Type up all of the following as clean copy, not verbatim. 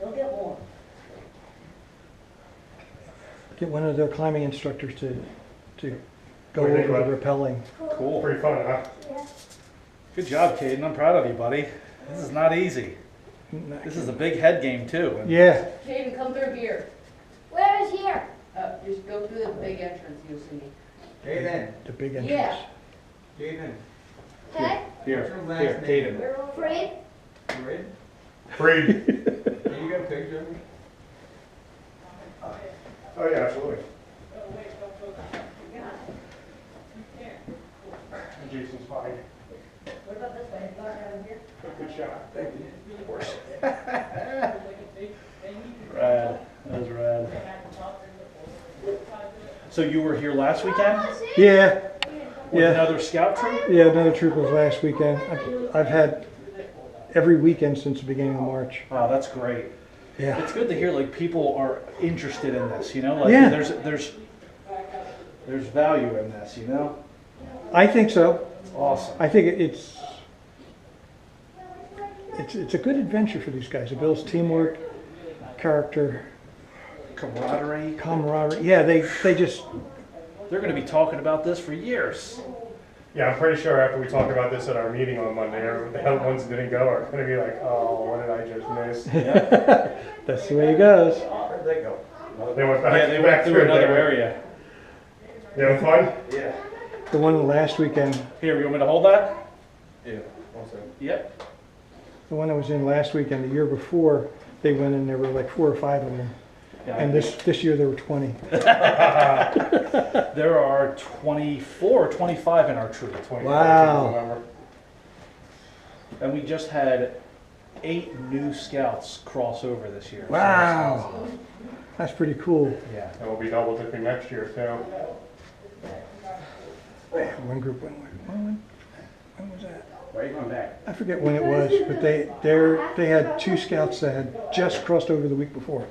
They'll get more. Get one of their climbing instructors to go What do you think over about the it? rappelling. Cool. Pretty fun, huh? Yeah. Good job, Caden. I'm proud of you, buddy. This is not easy. This is a big head game, too. And Yeah. Caden, come through here. Where is here? Just go through the big entrance, you'll see. Jaden, The big entrance. Yeah. Jaden, Hey, Here, what's your last here, name? Caden. Fred. Fred? Freed. Can you get a picture of me? Oh, yeah, absolutely. Jason's fine. What about this way? Go down here. Good shot. Thank you. Of course. Rad. That was rad. So you were here last weekend Yeah. with Yeah. another scout troop? Yeah, another troop was last weekend. I've had every weekend since the beginning of March. Wow, that's great. Yeah. It's good to hear like people are interested in this, you know? Like Yeah. there's value in this, you know? I think so. Awesome. I think it's a good adventure for these guys. It builds teamwork, character, Camaraderie. camaraderie. Yeah, they just They're going to be talking about this for years. Yeah, I'm pretty sure after we talk about this at our meeting on Monday, the other ones that didn't go are gonna be like, oh, what did I just miss? that's the way it goes. Where'd they go? They went back. Yeah, they went through another area. You having fun? Yeah. The one last weekend, Here, you want me to hold that? Yeah, also. Yep. the one that was in last weekend, the year before, they went in, there were like 4 or 5 of them. Yeah, And this year there were 20. there are 24 or 25 in our troop. 25, Wow. remember? And we just had 8 new scouts cross over this year. So Wow. That's pretty cool. yeah. And we'll be double dipping next year too. One group went, when was that? Why are you going back? I forget when it was, but they had 2 scouts that had just crossed over the week before.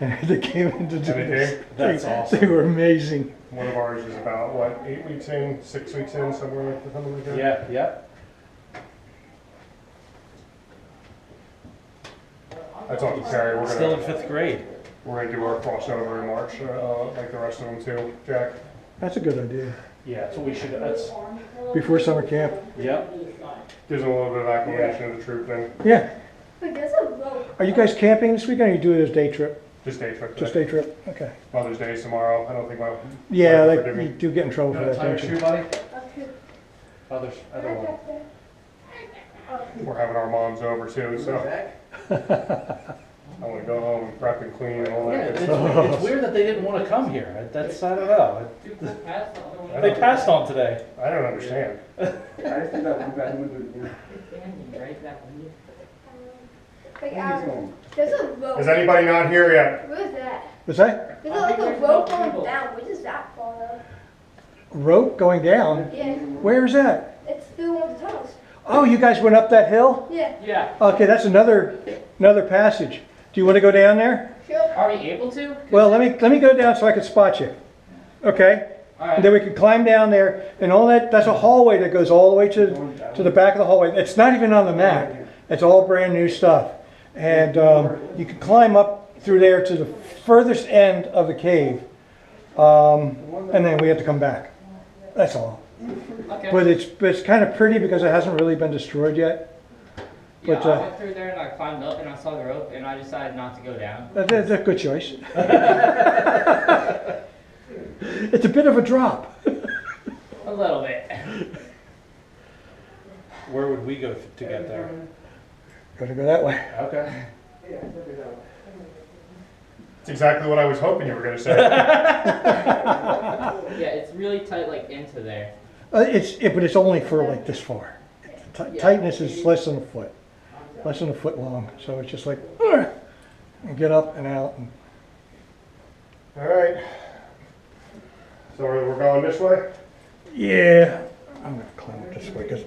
And they came in to do And they this. came? That's awesome. They were amazing. One of ours is about, what, 8 weeks in, 6 weeks in, somewhere something like that? Yeah, yeah. I talked to Terry, Still in 5th grade. we're gonna do our crossover in March, like the rest of them too, Jack. That's a good idea. Yeah, that's what we should. That's Before summer camp. yep. Gives them a little bit of acclimation to the troop then, Yeah. Wait, there's a rope. Are you guys camping this weekend or you do it as day trip? just day trip Just today. day trip? Okay. Mother's Day is tomorrow, I don't think my. Yeah, wife will like, forgive you me. do get in trouble You for got a that, tire don't shoe, you? buddy? Okay. Others. Other one. Back there. We're having our moms over too, so I'm gonna go home and prep and clean and all Yeah, that. it's, good stuff. it's weird that they didn't want to come here. That's I don't know. I They don't- passed on today. I don't understand. I just think that one guy who would do. Like, He's home. there's a rope. Is anybody not here yet? What is that? What's that? There's like a rope going down. Where does that fall though? Rope going down? Yeah, Where's that? it's through one of the tunnels. Oh, you guys went up that hill? Yeah, Yeah. Okay, that's another passage. Do you want to go down there? sure. Are we able to? Well, let me go down so I can spot you. Okay? And then we can climb down there and all that's a hallway that goes all the way to the back of the hallway. It's not even on the map. It's all brand new stuff. And you can climb up through there to the furthest end of the cave. And then we have to come back. That's all. Okay. But it's kind of pretty because it hasn't really been destroyed yet. Yeah, but, I went through there and I climbed up and I saw the rope and I decided not to go down. That's a good choice. It's a bit of a drop. A little bit. Where would we go to get there? Gotta go that way. Okay. It's exactly what I was hoping you were gonna say. Yeah, it's really tight, like into there. But it's only for like this far. Tightness is less than a foot long. So it's just like, and get up and out. And All right. So we're going this way? yeah, I'm gonna climb up this way because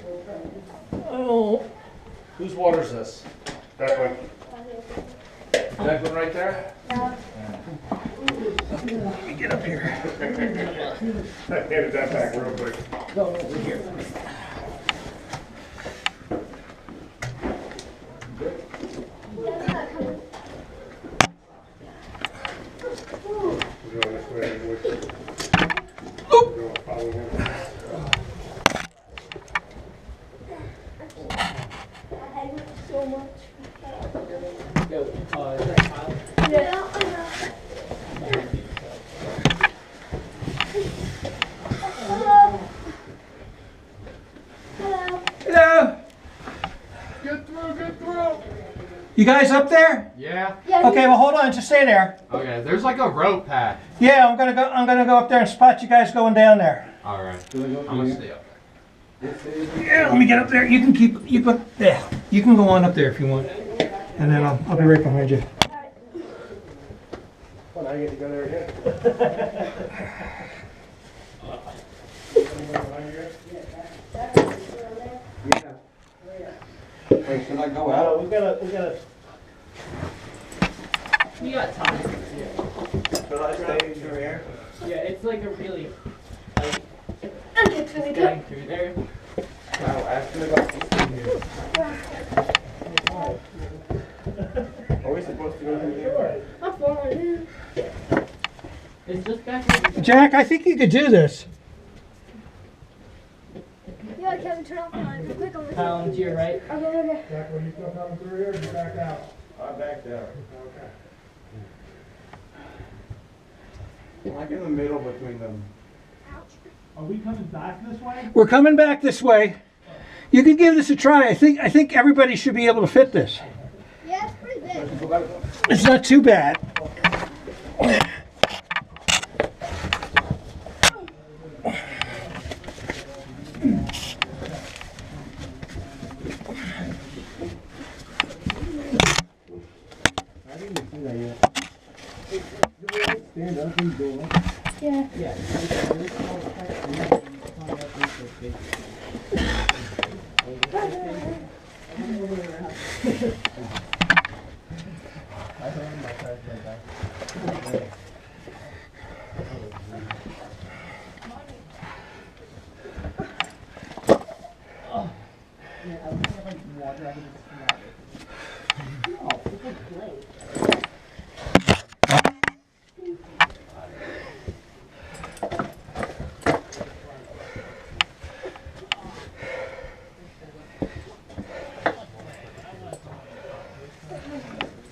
Whose water's this? That way. That one right there? let me get up here. I handed that back real quick. Yo, is that Kyle? Yeah, I know. Hello. Hello. Hello. Get through. You guys up there? Yeah. Yeah, Okay, well hold on, just stay there. Okay. There's like a rope path. Yeah, I'm gonna go up there and spot you guys going down there. All right. I'm gonna stay up there. Yeah, let me get up there. You can yeah. You can go on up there if you want, and then I'll be right behind you. Well, now I get to go there again. Yeah. Wait, should I go out? We gotta. You got time. Should I stay through here? Yeah, it's like a really I'm just gonna go. getting through there. No, actually, I got here. Are we supposed to go through here? I'm falling. It's just back here. Jack, I think you could do this. Yeah, Kevin, turn off the light real quick. I'm gonna Pound to your right. okay. Jack, were you still coming through here or you back out? I'm back there. Okay. I'm like in the middle between them. Are we coming back this way? We're coming back this way. You can give this a try. I think everybody should be able to fit this. Yeah, it's pretty big. It's not too bad. Yeah. Yeah.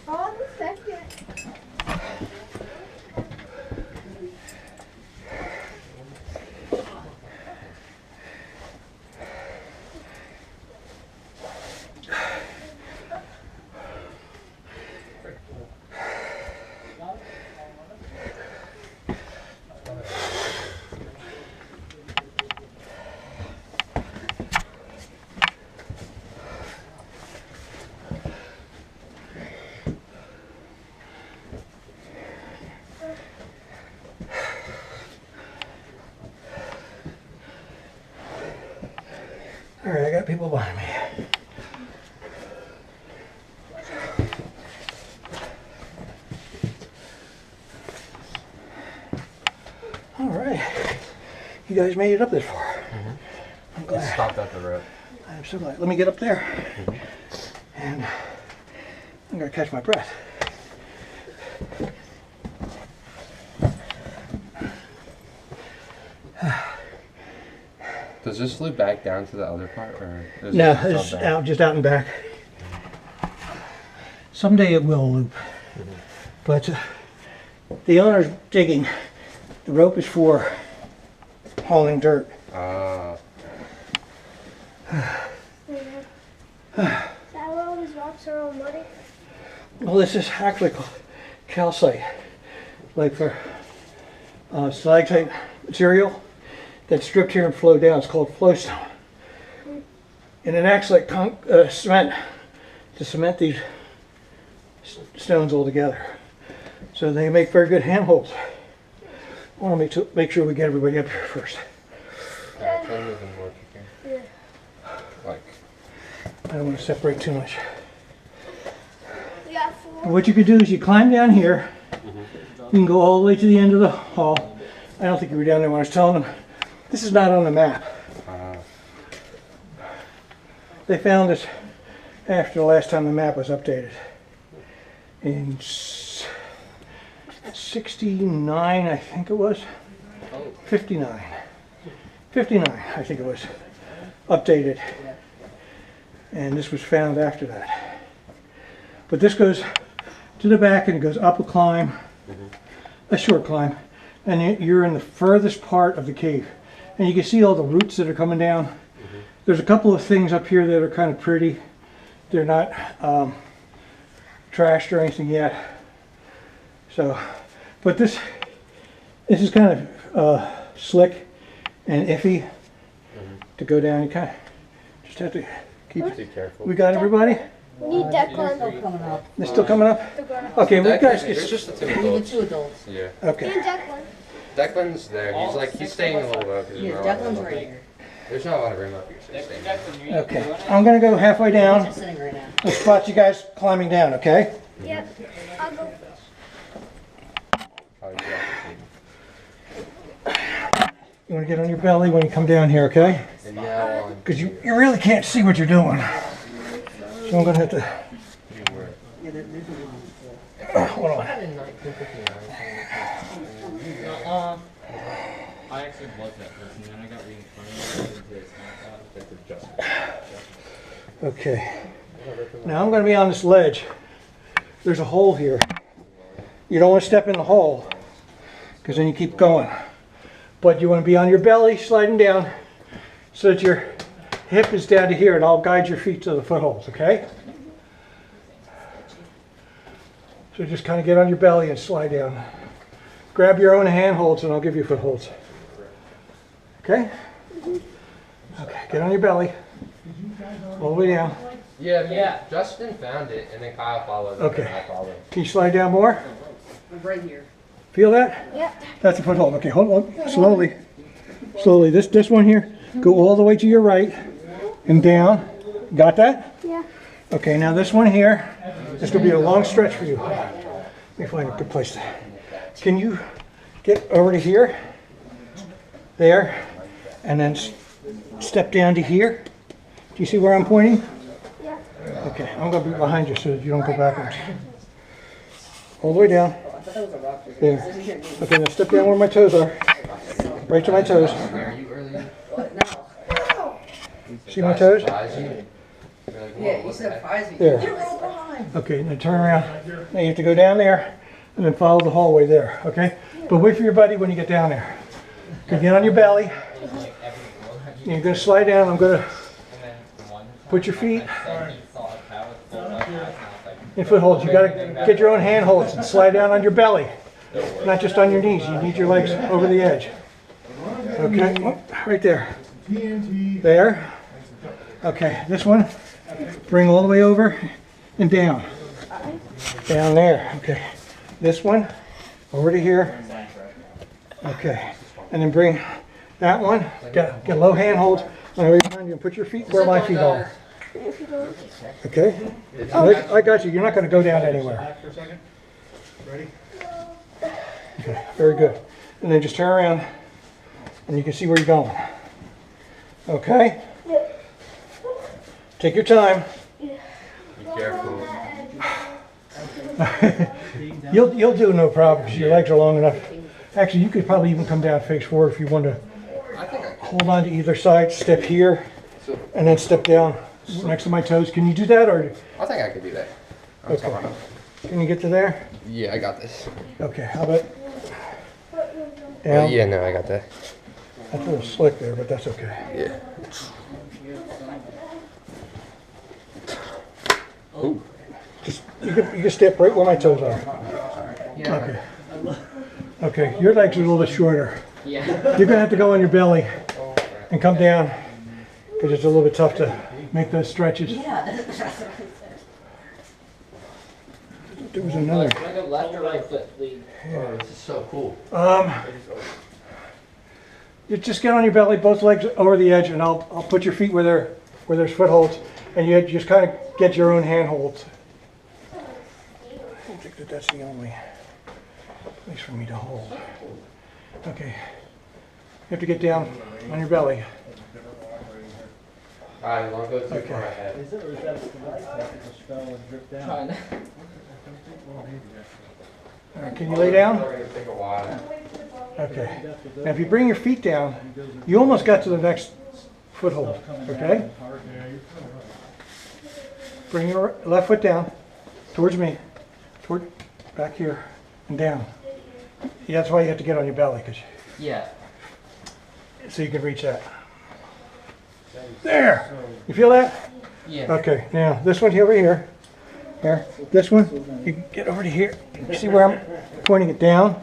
On the second. All right, I got people behind me. All right, you guys made it up this far. I'm It glad. stopped at the rope. I'm so glad. Let me get up there, and I'm gonna catch my breath. Does this loop back down to the other part, or is No, it just it's up there? out, just out and back. Someday it will loop, but the owner's digging. The rope is for hauling dirt. Ah. Is that where all these rocks are all muddy? Well, this is actually called calcite, like for stalactite material that's stripped here and flowed down. It's called flowstone, and it acts like cement to cement these stones all together. So they make very good handholds. I want to make sure we get everybody up here first. Yeah, try moving more chicken. Yeah. Like, I don't want to separate too much. We got 4. What you can do is you climb down here. You can go all the way to the end of the hall. I don't think you were down there when I was telling them. This is not on the map. They found this after the last time the map was updated. In 69, I think it was. 59. 59, I think it was. Updated. And this was found after that. But this goes to the back and it goes up a climb, a short climb, and you're in the furthest part of the cave. And you can see all the roots that are coming down. There's a couple of things up here that are kind of pretty. They're not trashed or anything yet. So, but this is kind of slick and iffy to go down. You kind of just have to keep. Be careful. We got everybody? We need Declan. They're still coming up? They're going up. Okay, we guys There's get. just the two adults. Yeah. Okay. And Declan. Declan's there. He's staying a little low. Yeah, Declan's right here. There's not a lot of room up here. So he's staying there. Okay. I'm gonna go halfway down. Just sitting right now. I'll spot you guys climbing down, okay? Yep. I'll go. Probably be off You wanna get on your belly when you come down here, okay? the table. And now on. Because you really can't see what you're doing. So I'm gonna have to. Yeah, there's a lot. Hold on. I actually was that person, then I got reincarnated. Okay. Now I'm going to be on this ledge. There's a hole here. You don't want to step in the hole because then you keep going. But you want to be on your belly sliding down so that your hip is down to here and I'll guide your feet to the footholds, okay? So just kind of get on your belly and slide down. Grab your own handholds and I'll give you footholds. Okay? Okay, get on your belly. All the way down. Yeah. Justin found it, and then Kyle followed. Okay. And I followed. Can you slide down more? I'm right here. Feel that? Yep. That's a foothold. Okay, hold on. Slowly. Slowly. This one here. Go all the way to your right and down. Got that? Yeah. Okay, now this one here. This will be a long stretch for you. Let me find a good place to. Can you get over to here? There. And then step down to here. Do you see where I'm pointing? Yeah. Okay, I'm going to be behind you so that you don't go backwards. All the way down. There. Okay, now step down where my toes are. Right to my toes. Are you early? See my toes? Yeah, he said Pfizer. There. Okay, now turn around. Now you have to go down there and then follow the hallway there, okay? But wait for your buddy when you get down there. Okay, get on your belly. You're going to slide down. I'm going to put your feet in footholds. You got to get your own handholds and slide down on your belly, not just on your knees. You need your legs over the edge. Okay, oh, right there. There. Okay, this one, bring all the way over and down. Down there. Okay. This one, over to here. Okay. And then bring that one, get low handholds, and right behind you and put your feet where my feet are. Okay? I got you. You're not going to go down anywhere. Okay, very good. And then just turn around and you can see where you're going. Okay? Take your time. Be careful. You'll do no problem because your legs are long enough. Actually, you could probably even come down face forward if you want to hold on to either side, step here, and then step down next to my toes. Can you do that, or? I think I could do that. I'm Okay. sorry. Can you get to there? Yeah, I got this. Okay, how about Oh, down? yeah, no, I got that. That's a little slick there, but that's okay. Yeah. Ooh. Just you can step right where my toes are. Okay. Okay, your legs are a little bit shorter. Yeah. You're gonna have to go on your belly and come down because it's a little bit tough to make those stretches. There was another. Can I go left or right foot, please? Oh, this is so cool. You just get on your belly, both legs over the edge, and I'll put your feet where there's footholds, and you just kind of get your own handholds. I don't think that's the only place for me to hold. Okay. You have to get down on your belly. Alright, you want to go too Okay. far ahead? Trying. All right, can you lay down? It's going to take a while. Okay. Now if you bring your feet down, you almost got to the next foothold, okay? Bring your left foot down towards me. toward back here and down. Yeah, that's why you have to get on your belly, Yeah. so you can reach that. There! You feel that? Yeah. Okay, now this one here over here. Here. This one, you can get over to here. You see where I'm pointing it down?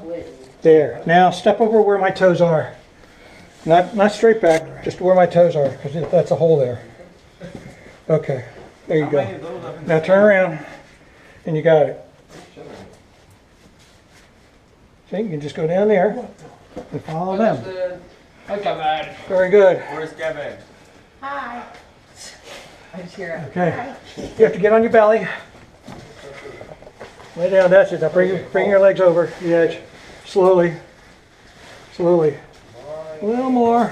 There. Now step over where my toes are. Not straight back, just where my toes are, because that's a hole there. Okay, there you go. Now turn around, and you got it. See, you can just go down there and follow them. Hi, Kevin. Very good. Where's Kevin? Hi. I just hear it. Okay, you have to get on your belly. Lay down, that's it. Now bring your legs over the edge. Slowly. Slowly. A little more.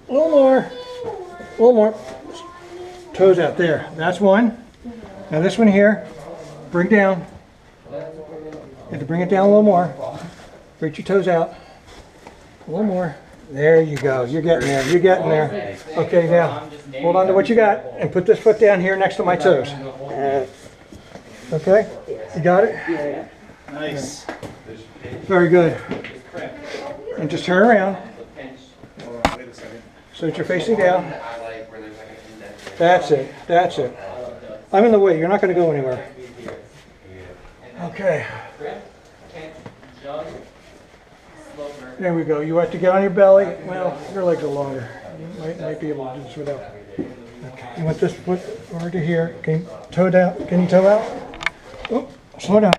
A little more. A little more. Toes out there. That's one. Now this one here, bring down. You have to bring it down a little more. Reach your toes out. A little more. There you go. You're getting there. You're getting there. Okay, now hold on to what you got and put this foot down here next to my toes. Okay? You got it? Nice. Very good. And just turn around Wait a second. so that you're facing down. That's it. That's it. I'm in the way. You're not going to go anywhere. Okay. There we go. You have to get on your belly. Well, your legs are longer. You might be able to do this without. Okay. You want this foot over to here. Can you toe down? Can you toe out? Oh, slow down.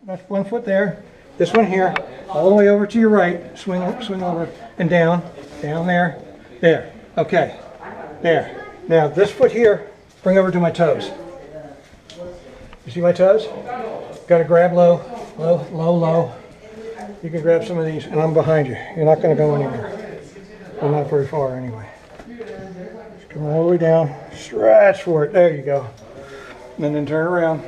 That's one foot there. This one here. All the way over to your right. Swing over and down. Down there. There. Okay. There. Now this foot here, bring over to my toes. You see my toes? Got to grab low, low, low, low. You can grab some of these, and I'm behind you. You're not going to go anywhere. Well, not very far anyway. Just come all the way down. Stretch for it. There you go. And then turn around.